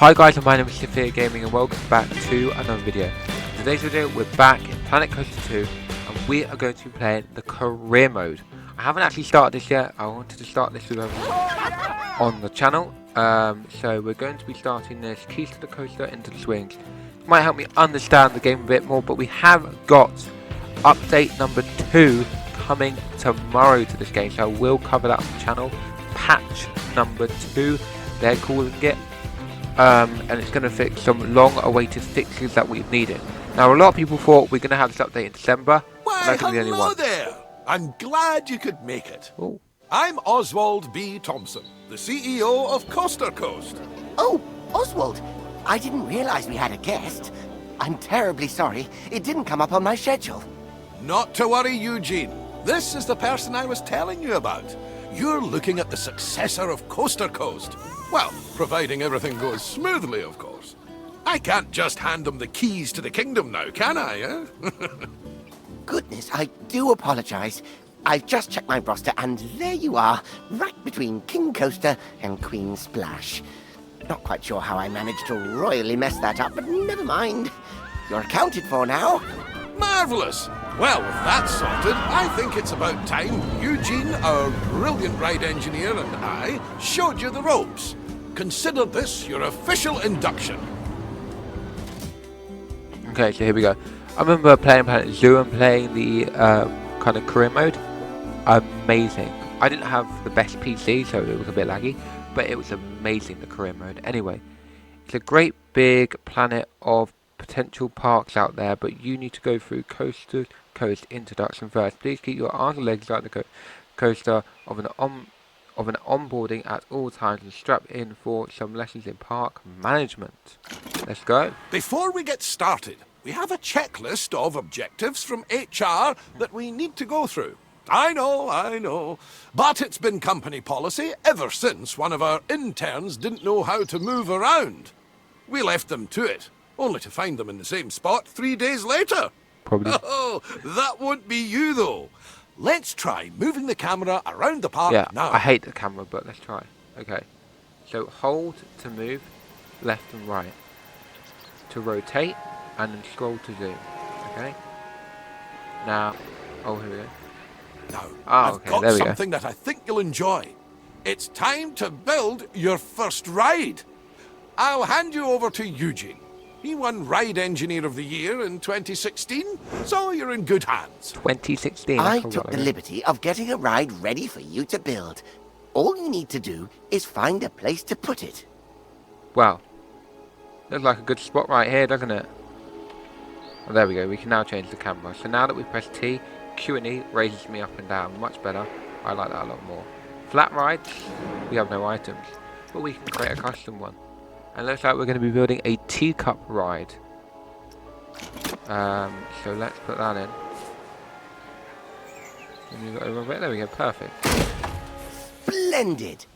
Hi guys, my name is pcgaming and welcome back to another video. In today's video we're back in Planet Coaster 2 and we are going to be playing the career mode. I haven't actually started this yet. I wanted to start this with everyone on the channel. So we're going to be starting this keys to the coaster into the swings. It might help me understand the game a bit more, but we have got update number 2 coming tomorrow to this game, so I will cover that on the channel. Patch number 2 they're calling it. And it's going to fix some long-awaited fixes that we've needed. Now, a lot of people thought we're going to have this update in December. Why, hello there! I'm glad you could make it. Ooh. I'm Oswald B. Thompson, the CEO of Coaster Coast. Oh, Oswald, I didn't realize we had a guest. I'm terribly sorry. It didn't come up on my schedule. Not to worry, Eugene. This is the person I was telling you about. You're looking at the successor of Coaster Coast. Well, providing everything goes smoothly, of course. I can't just hand them the keys to the kingdom now, can I, eh? Goodness, I do apologize. I've just checked my roster, and there you are, right between King Coaster and Queen Splash. Not quite sure how I managed to royally mess that up, but never mind. You're accounted for now. Marvellous! Well, with that sorted, I think it's about time Eugene, our brilliant ride engineer, and I showed you the ropes. Consider this your official induction. Okay, so here we go. I remember playing Planet Zoo and playing the kind of career mode. Amazing. I didn't have the best PC, so it was a bit laggy, but it was amazing, the career mode. Anyway, it's a great big planet of potential parks out there, but you need to go through Coaster Coast introduction first. Please keep your arms and legs like the coaster of an onboarding at all times and strap in for some lessons in park management. Let's go. Before we get started, we have a checklist of objectives from HR that we need to go through. I know, but it's been company policy ever since one of our interns didn't know how to move around. We left them to it, only to find them in the same spot 3 days later. Probably. Oh, that won't be you though. Let's try moving the camera around the park now. I hate the camera, but let's try. Okay. So hold to move left and right. To rotate and then scroll to zoom. Okay. Now, oh, here we go. Now, I've got something that I think you'll enjoy. It's time to build your first ride. I'll hand you over to Eugene. He won Ride Engineer of the Year in 2016, so you're in good hands. 2016? I took the liberty of getting a ride ready for you to build. All you need to do is find a place to put it. Wow. Looks like a good spot right here, doesn't it? Oh, there we go. We can now change the camera. So now that we press T, Q and E raises me up and down. Much better. I like that a lot more. Flat rides, we have no items, but we can create a custom one. And looks like we're going to be building a teacup ride. So let's put that in. And we've got a bit. There we go. Perfect. Splendid!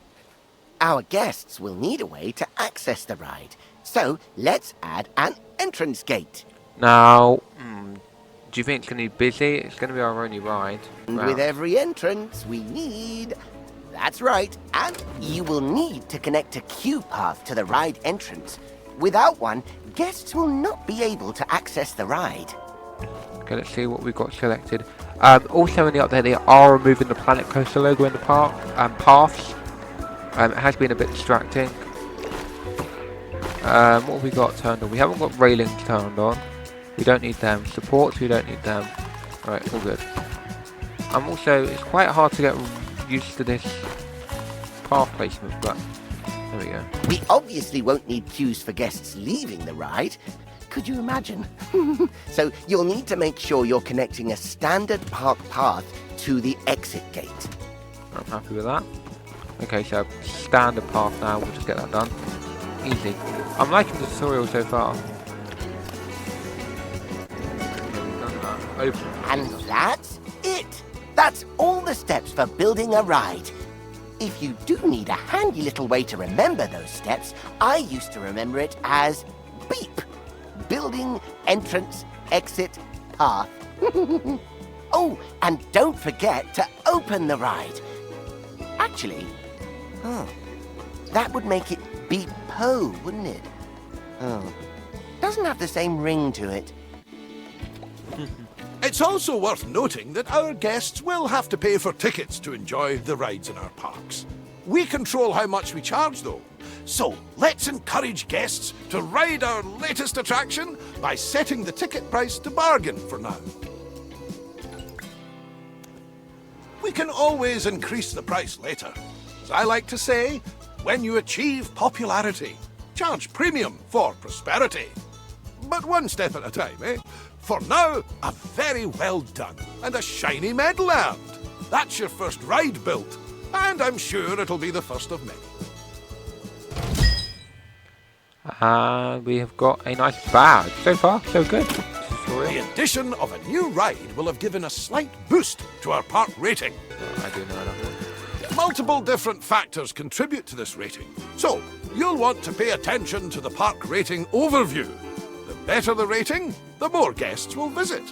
Our guests will need a way to access the ride, so let's add an entrance gate. Now, do you think it's going to be busy? It's going to be our only ride. And with every entrance we need... That's right, and you will need to connect a queue path to the ride entrance. Without one, guests will not be able to access the ride. Okay, let's see what we've got selected. Also in the update, they are removing the Planet Coaster logo in the park paths. It has been a bit distracting. What have we got turned on? We haven't got railings turned on. We don't need them. Supports, we don't need them. Alright, all good. Also, it's quite hard to get used to this path placement, but there we go. We obviously won't need queues for guests leaving the ride. Could you imagine? So you'll need to make sure you're connecting a standard park path to the exit gate. I'm happy with that. Okay, so standard path now, we'll just get that done. Easy. I'm liking the tutorial so far. Okay, we've done that. Open. And that's it! That's all the steps for building a ride. If you do need a handy little way to remember those steps, I used to remember it as BEEP. Building, entrance, exit, path. Oh, and don't forget to open the ride. Actually, that would make it Beep-po, wouldn't it? Oh. Doesn't have the same ring to it. It's also worth noting that our guests will have to pay for tickets to enjoy the rides in our parks. We control how much we charge, though. So let's encourage guests to ride our latest attraction by setting the ticket price to bargain for now. We can always increase the price later. As I like to say, when you achieve popularity, charge premium for prosperity. But one step at a time, eh? For now, a very well done and a shiny medal earned. That's your first ride built, and I'm sure it'll be the first of many. And we have got a nice badge. So far, so good. The addition of a new ride will have given a slight boost to our park rating. I do know that one. Multiple different factors contribute to this rating, so you'll want to pay attention to the park rating overview. The better the rating, the more guests will visit.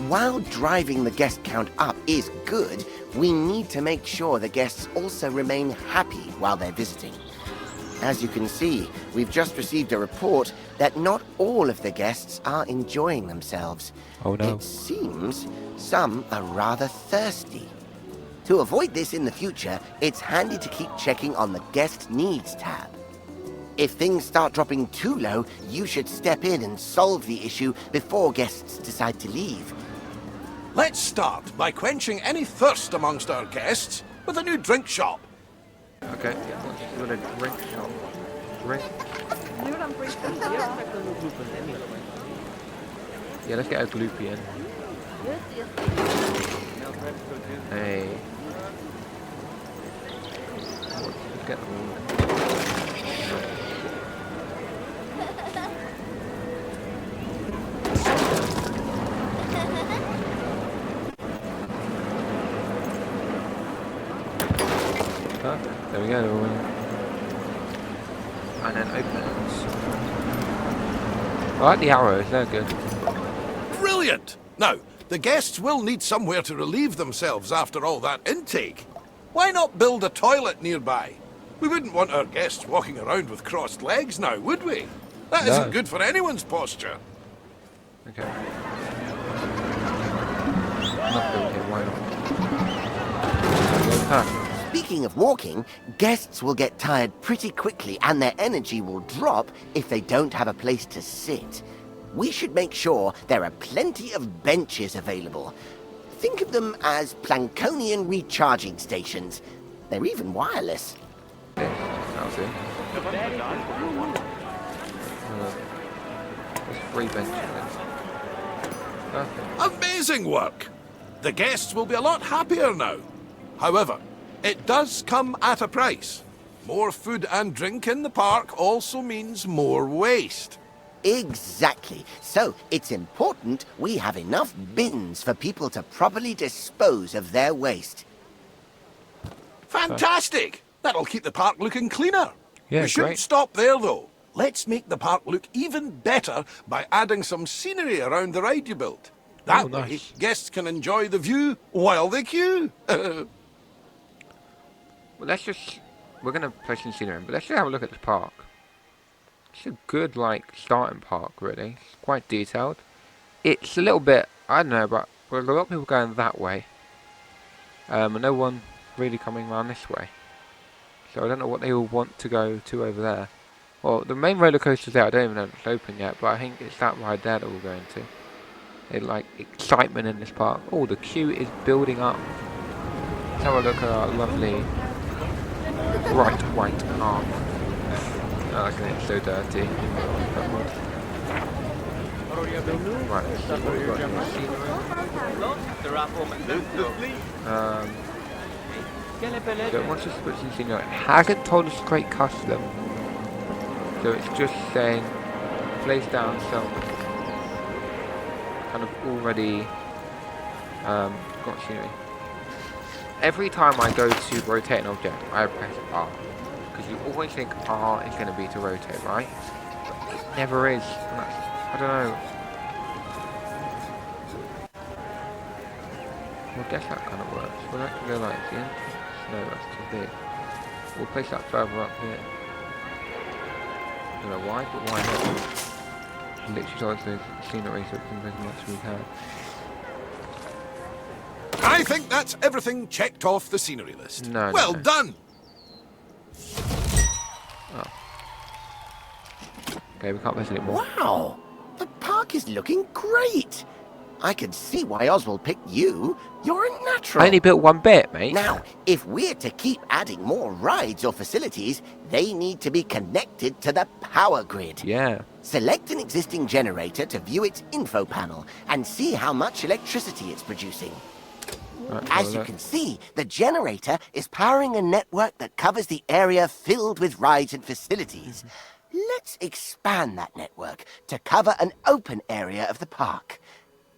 While driving the guest count up is good, we need to make sure the guests also remain happy while they're visiting. As you can see, we've just received a report that not all of the guests are enjoying themselves. Oh no. It seems some are rather thirsty. To avoid this in the future, it's handy to keep checking on the Guest Needs tab. If things start dropping too low, you should step in and solve the issue before guests decide to leave. Let's start by quenching any thirst amongst our guests with a new drink shop. Okay, yeah, what's with a drink shop? Drink? Yeah, let's get a gloopy in. Hey. Let's get them all. Perfect. There we go. And then opens. I like the arrows, they're good. Brilliant! Now, the guests will need somewhere to relieve themselves after all that intake. Why not build a toilet nearby? We wouldn't want our guests walking around with crossed legs now, would we? That No. isn't good for anyone's posture. Okay. Not build here, why not? Perfect. Speaking of walking, guests will get tired pretty quickly and their energy will drop if they don't have a place to sit. We should make sure there are plenty of benches available. Think of them as Plankonian recharging stations. They're even wireless. Yeah, that'll do. There's 3 benches. Perfect. Amazing work! The guests will be a lot happier now. However, it does come at a price. More food and drink in the park also means more waste. Exactly. So it's important we have enough bins for people to properly dispose of their waste. Fantastic! That'll keep the park looking cleaner. Yeah, We shouldn't great. stop there, though. Let's make the park look even better by adding some scenery around the ride you built. That Oh, way, nice. guests can enjoy the view while they queue. Well, let's just... We're going to place some scenery in, but let's just have a look at this park. It's a good, like, starting park, really. It's quite detailed. It's a little bit... I don't know, but there's a lot of people going that way. And no one really coming around this way. So I don't know what they all want to go to over there. Well, the main roller coaster's there. I don't even know if it's open yet, but I think it's that ride there that we're going to. It's like excitement in this park. Oh, the queue is building up. Let's have a look at our lovely bright white car. Oh, look at it, it's so dirty. Right, let's see what we've got in the scenery. Don't want us to put some scenery. It hasn't told us to create custom. So it's just saying place down some kind of already got scenery. Every time I go to rotate an object, I press R. Because you always think R is going to be to rotate, right? But it never is. And that's, I don't know. Well, I guess that kind of works. We'll have to go like the entrance. No, that's too big. We'll place that further up here. I don't know why, but why not? Literally towards the scenery so it can as much as we can. I think that's everything checked off the scenery list. No, well no. done! Oh. Okay, we can't visit it more. Wow! The park is looking great! I can see why Oswald picked you. You're a natural. I only built one bit, mate. Now, if we're to keep adding more rides or facilities, they need to be connected to the power grid. Yeah. Select an existing generator to view its info panel and see how much electricity it's producing. Right, As you can see, the generator is powering a network that covers the area filled with rides and facilities. Let's expand that network to cover an open area of the park.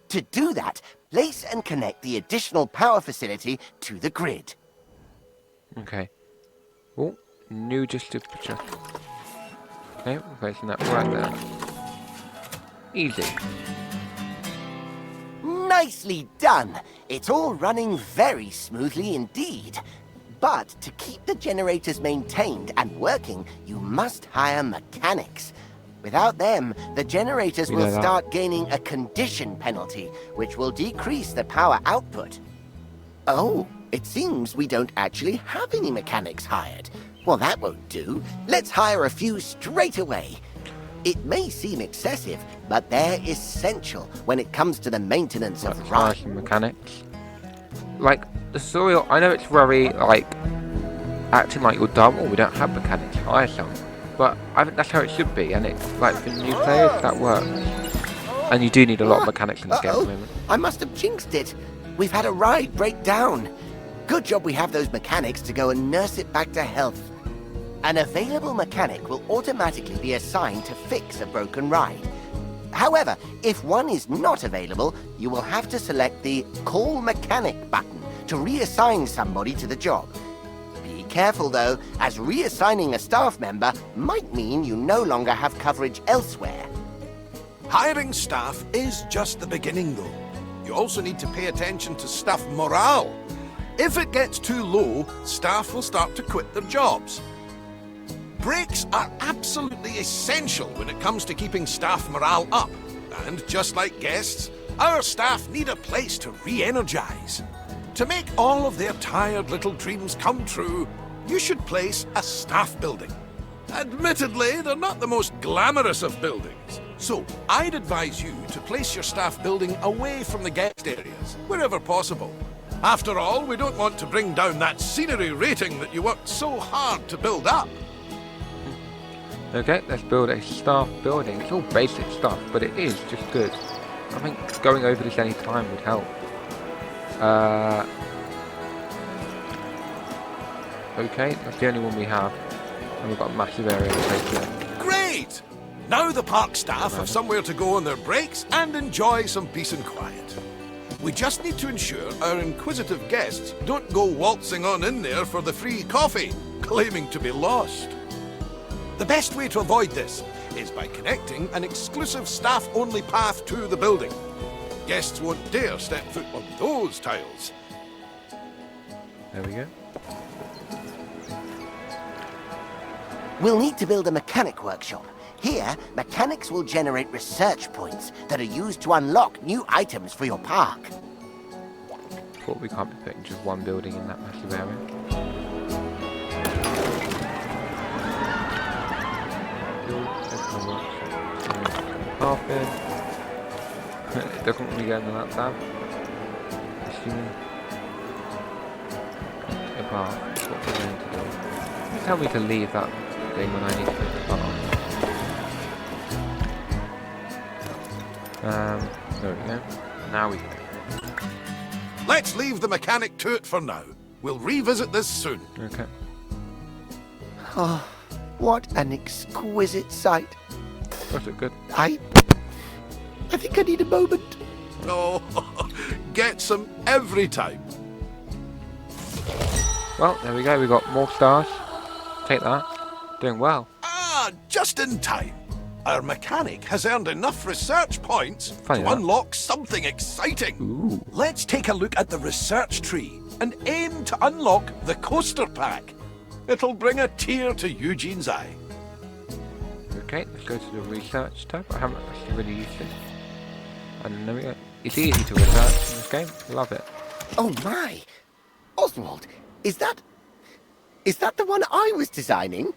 To do that, place and connect the additional power facility to the grid. Okay. Oh, new distributor. Okay, we're placing that right there. Easy. Nicely done! It's all running very smoothly indeed. But to keep the generators maintained and working, you must hire mechanics. Without them, the generators will start gaining a condition penalty, which will decrease the power output. Oh, it seems we don't actually have any mechanics hired. Well, that won't do. Let's hire a few straight away. It may seem excessive, but they're essential when it comes to the maintenance of rides. Some mechanics. Like, the tutorial, I know it's very, like, acting like you're dumb, or we don't have mechanics, hire some. But I think that's how it should be, and it's like for new players that works. And you do need a lot of mechanics in this game at the moment. I must have jinxed it. We've had a ride break down. Good job we have those mechanics to go and nurse it back to health. An available mechanic will automatically be assigned to fix a broken ride. However, if one is not available, you will have to select the Call Mechanic button to reassign somebody to the job. Be careful though, as reassigning a staff member might mean you no longer have coverage elsewhere. Hiring staff is just the beginning though. You also need to pay attention to staff morale. If it gets too low, staff will start to quit their jobs. Breaks are absolutely essential when it comes to keeping staff morale up. And just like guests, our staff need a place to re-energize. To make all of their tired little dreams come true, you should place a staff building. Admittedly, they're not the most glamorous of buildings, so I'd advise you to place your staff building away from the guest areas, wherever possible. After all, we don't want to bring down that scenery rating that you worked so hard to build up. Okay, let's build a staff building. It's all basic stuff, but it is just good. I think going over this any time would help. Okay, that's the only one we have. And we've got a massive area to take here. Great! Now the park staff have somewhere to go on their breaks and enjoy some peace and quiet. We just need to ensure our inquisitive guests don't go waltzing on in there for the free coffee, claiming to be lost. The best way to avoid this is by connecting an exclusive staff-only path to the building. Guests won't dare step foot on those tiles. There we go. We'll need to build a mechanic workshop. Here, mechanics will generate research points that are used to unlock new items for your park. But we can't be putting just one building in that massive area. It doesn't really go into that tab. Assuming apart, what we're going to do. You tell me to leave that thing when I need to put the part on. There we go. Now we go. Let's leave the mechanic to it for now. We'll revisit this soon. Okay. Oh, what an exquisite sight. Was it good? I think I need a moment. Oh, get some every time. Well, there we go. We got more stars. Take that. Doing well. Ah, just in time. Our mechanic has earned enough research points Funny to that. unlock something exciting. Ooh. Let's take a look at the research tree and aim to unlock the coaster pack. It'll bring a tear to Eugene's eye. Okay, let's go to the research tab. I haven't actually really used it. And there we go. It's easy to research in this game. Love it. Oh my! Oswald, is that the one I was designing?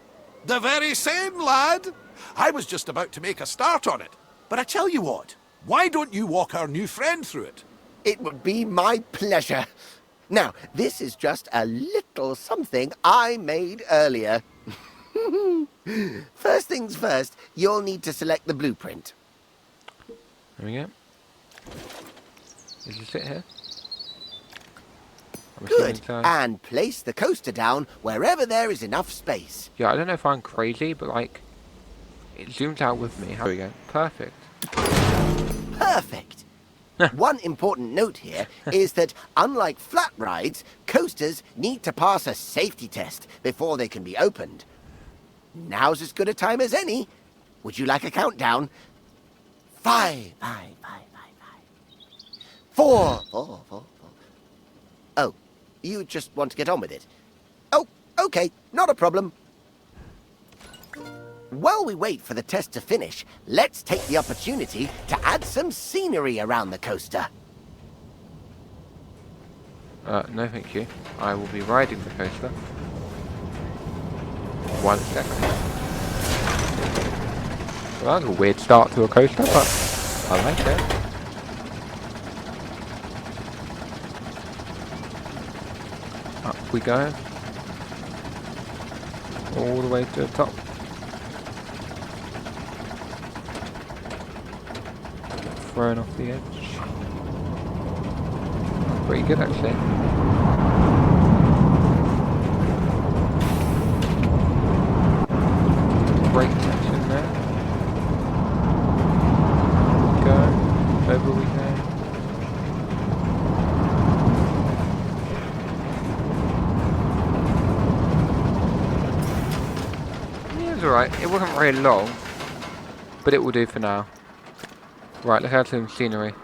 The very same, lad. I was just about to make a start on it. But I tell you what, why don't you walk our new friend through it? It would be my pleasure. Now, this is just a little something I made earlier. First things first, you'll need to select the blueprint. There we go. Does it fit here? I'm Good. assuming so. And place the coaster down wherever there is enough space. Yeah, I don't know if I'm crazy, but like, it zooms out with me. Here we go. Perfect. Perfect. One important note here is that, unlike flat rides, coasters need to pass a safety test before they can be opened. Now's as good a time as any. Would you like a countdown? 5, 5, 5, 5, 4, 4, 4, 4. Oh, you just want to get on with it? Oh, okay, not a problem. While we wait for the test to finish, let's take the opportunity to add some scenery around the coaster. No thank you. I will be riding the coaster. 1 second. Well, that was a weird start to a coaster, but I like it. Up we go. All the way to the top. Thrown off the edge. Pretty good actually. Great section there. Go. Over we go. Yeah, it was alright. It wasn't very long, but it will do for now. Right, let's add some scenery.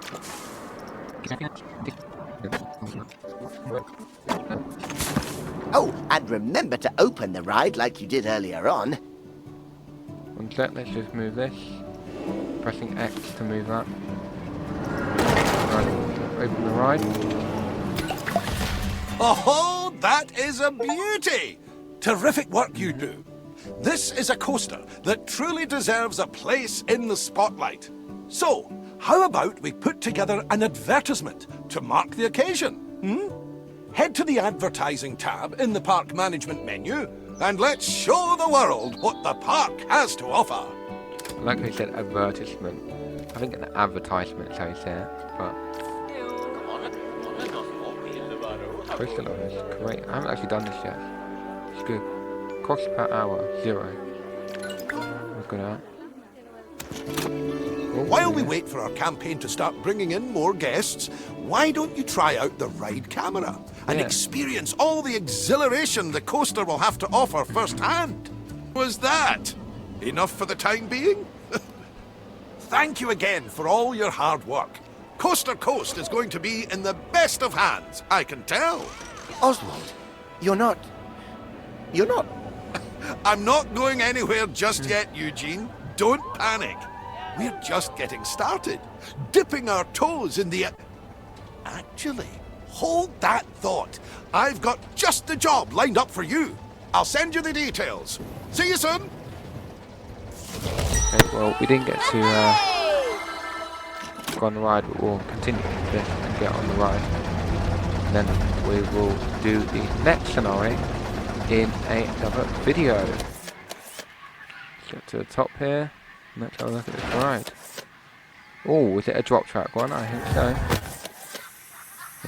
Oh, and remember to open the ride like you did earlier on. One sec, let's just move this. Pressing X to move that. Right, open the ride. Oh, that is a beauty! Terrific work you do. This is a coaster that truly deserves a place in the spotlight. So, how about we put together an advertisement to mark the occasion? Head to the advertising tab in the park management menu and let's show the world what the park has to offer. Like I said, advertisement. I think an advertisement so it's there, but coaster line is great. I haven't actually done this yet. It's good. Cost per hour, 0. Look at that. Oh, While we yeah. wait for our campaign to start bringing in more guests, why don't you try out the ride camera and Yeah. experience all the exhilaration the coaster will have to offer firsthand? Was that enough for the time being? Thank you again for all your hard work. Coaster Coast is going to be in the best of hands, I can tell. Oswald, you're not... I'm not going anywhere just yet, Eugene. Don't panic. We're just getting started, dipping our toes in the... Actually, hold that thought. I've got just the job lined up for you. I'll send you the details. See you soon. Okay, well, we didn't get to go on the ride, but we'll continue with this and get on the ride. And then we will do the next scenario in another video. Let's get to the top here. And let's have a look at this ride. Oh, is it a drop track one? I think so.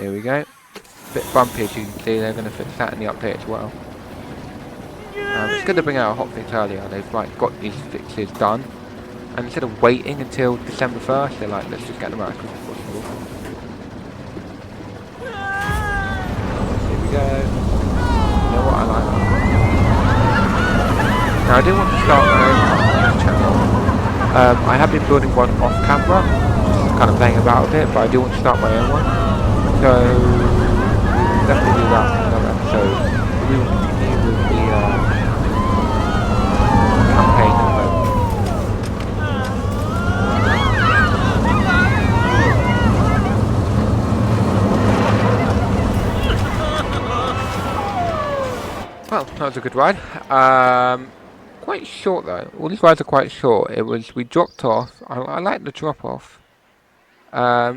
Here we go. Bit bumpy as you can see, they're going to fix that in the update as well. It's good to bring out a hotfix earlier. They've like got these fixes done, and instead of waiting until December 1st, they're like, let's just get them out as quick as possible. Here we go. You know what, I like that. Now I do want to start my own channel. I have been building one off camera, just kind of playing about a bit, but I do want to start my own one. So we'll definitely do that in another episode. We will continue with the campaign at the moment. that was a good ride. Quite short though. All these rides are quite short. We dropped off. I like the drop off.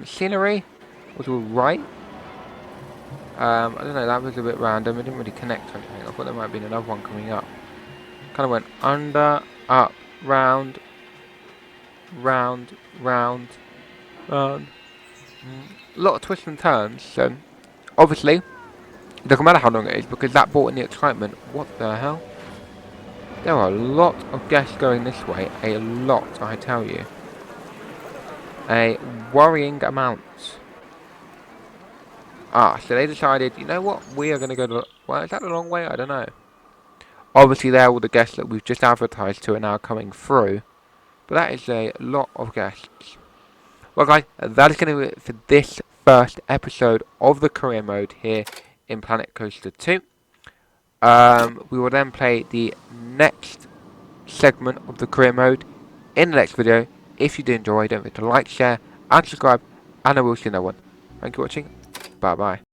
Scenery was alright. I don't know, that was a bit random. It didn't really connect to anything. I thought there might have been another one coming up. Kind of went under, up, round, round, round, round. A lot of twists and turns. So obviously, it doesn't matter how long it is because that brought in the excitement. What the hell? There are a lot of guests going this way. A lot, I tell you. A worrying amount. So they decided, you know what? We are going to go to... Well, is that the long way? I don't know. Obviously, there all the guests that we've just advertised to are now coming through. But that is a lot of guests. Well, guys, that is going to be it for this first episode of the career mode here in Planet Coaster 2. We will then play the next segment of the career mode in the next video. If you did enjoy, don't forget to like, share, and subscribe, and I will see you in that one. Thank you for watching. Bye bye.